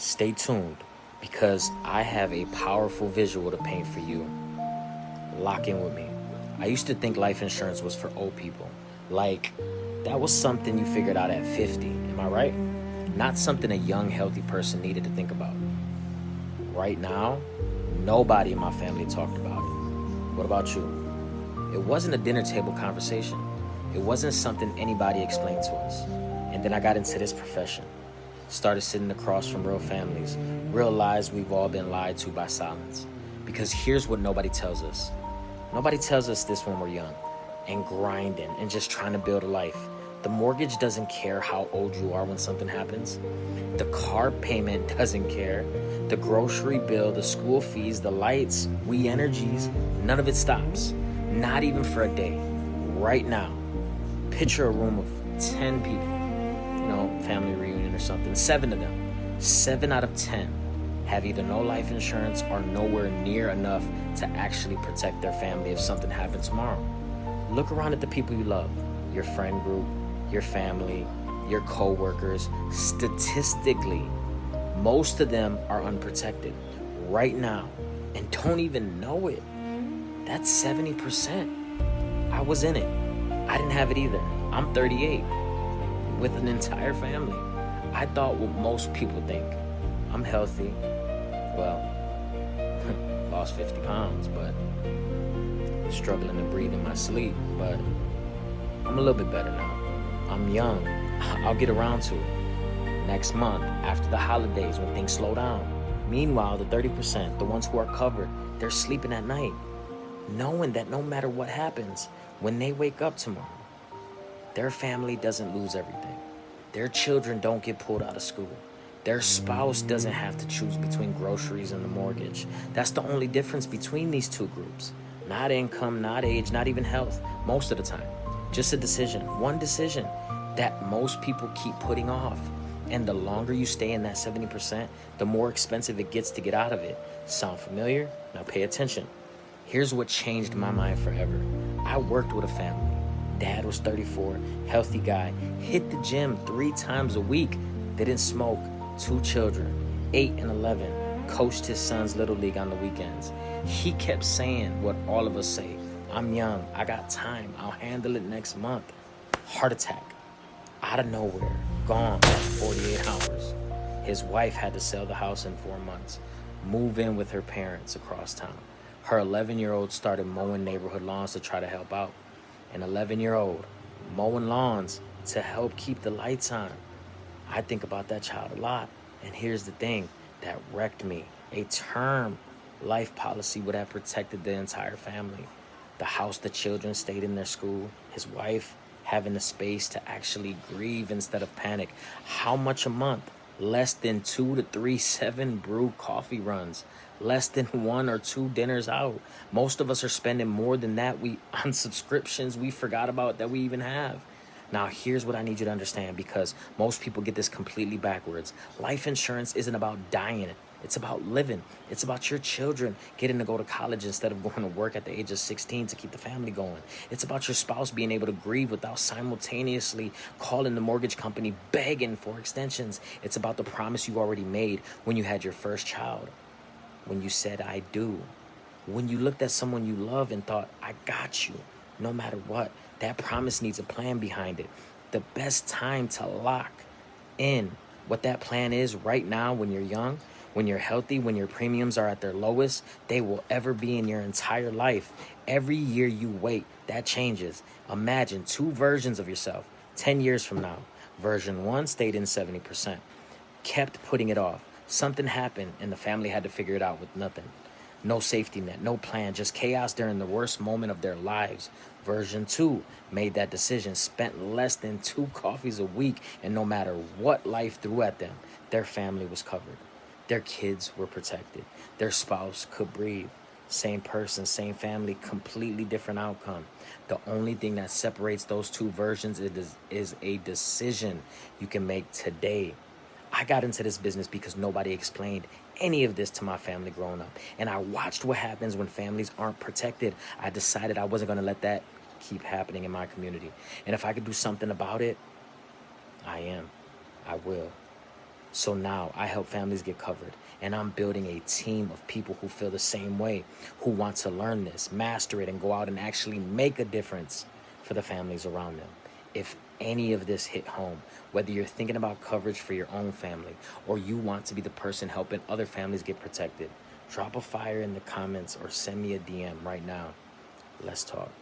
Stay tuned because I have a powerful visual to paint for you. Lock in with me. I used to think life insurance was for old people. Like, that was something you figured out at 50. Am I right? Not something a young, healthy person needed to think about. Right now, nobody in my family talked about it. What about you? It wasn't a dinner table conversation. It wasn't something anybody explained to us. And then I got into this profession. Started sitting across from real families, realized we've all been lied to by silence. Because here's what nobody tells us. Nobody tells us this when we're young and grinding and just trying to build a life. The mortgage doesn't care how old you are when something happens. The car payment doesn't care. The grocery bill, the school fees, the lights, we energies, none of it stops. Not even for a day. Right now, picture a room of 10 people, family reunion or something. 7 of them, 7 out of 10 have either no life insurance or nowhere near enough to actually protect their family if something happened tomorrow. Look around at the people you love, your friend group, your family, your co-workers. Statistically, most of them are unprotected right now and don't even know it. That's 70%. I was in it. I didn't have it either. I'm 38 with an entire family. I thought what most people think. I'm healthy. Well, lost 50 pounds, but struggling to breathe in my sleep. But I'm a little bit better now. I'm young. I'll get around to it. Next month, after the holidays, when things slow down. Meanwhile, the 30%, the ones who are covered, they're sleeping at night, knowing that no matter what happens, when they wake up tomorrow, their family doesn't lose everything. Their children don't get pulled out of school. Their spouse doesn't have to choose between groceries and the mortgage. That's the only difference between these two groups. Not income, not age, not even health, most of the time. Just a decision, one decision that most people keep putting off. And the longer you stay in that 70%, the more expensive it gets to get out of it. Sound familiar? Now pay attention. Here's what changed my mind forever. I worked with a family. Dad was 34, healthy guy, hit the gym 3 times a week, didn't smoke, 2 children, 8 and 11, coached his son's little league on the weekends. He kept saying what all of us say, I'm young, I got time, I'll handle it next month. Heart attack, out of nowhere, gone in 48 hours. His wife had to sell the house in 4 months, move in with her parents across town. Her 11-year-old started mowing neighborhood lawns to try to help out. An 11-year-old mowing lawns to help keep the lights on. I think about that child a lot. And here's the thing that wrecked me. A term life policy would have protected the entire family. The house the children stayed in their school. His wife having the space to actually grieve instead of panic. How much a month? Less than 2 to 3 7 brew coffee runs. Less than 1 or 2 dinners out. Most of us are spending more than that on subscriptions we forgot about that we even have. Now, here's what I need you to understand, because most people get this completely backwards. Life insurance isn't about dying. It's about living. It's about your children getting to go to college instead of going to work at the age of 16 to keep the family going. It's about your spouse being able to grieve without simultaneously calling the mortgage company begging for extensions. It's about the promise you already made when you had your first child. When you said, I do. When you looked at someone you love and thought, I got you, no matter what. That promise needs a plan behind it. The best time to lock in what that plan is right now when you're young, when you're healthy, when your premiums are at their lowest, they will ever be in your entire life. Every year you wait, that changes. Imagine 2 versions of yourself 10 years from now. Version 1 stayed in 70%, kept putting it off. Something happened and the family had to figure it out with nothing. No safety net, no plan, just chaos during the worst moment of their lives. Version 2 made that decision, spent less than 2 coffees a week, and no matter what life threw at them, their family was covered. Their kids were protected. Their spouse could breathe. Same person, same family, completely different outcome. The only thing that separates those 2 versions is a decision you can make today. I got into this business because nobody explained any of this to my family growing up. And I watched what happens when families aren't protected. I decided I wasn't going to let that keep happening in my community. And if I could do something about it, I am. I will. So now I help families get covered, and I'm building a team of people who feel the same way, who want to learn this, master it, and go out and actually make a difference for the families around them. If any of this hit home, whether you're thinking about coverage for your own family or you want to be the person helping other families get protected, drop a fire in the comments or send me a DM right now. Let's talk.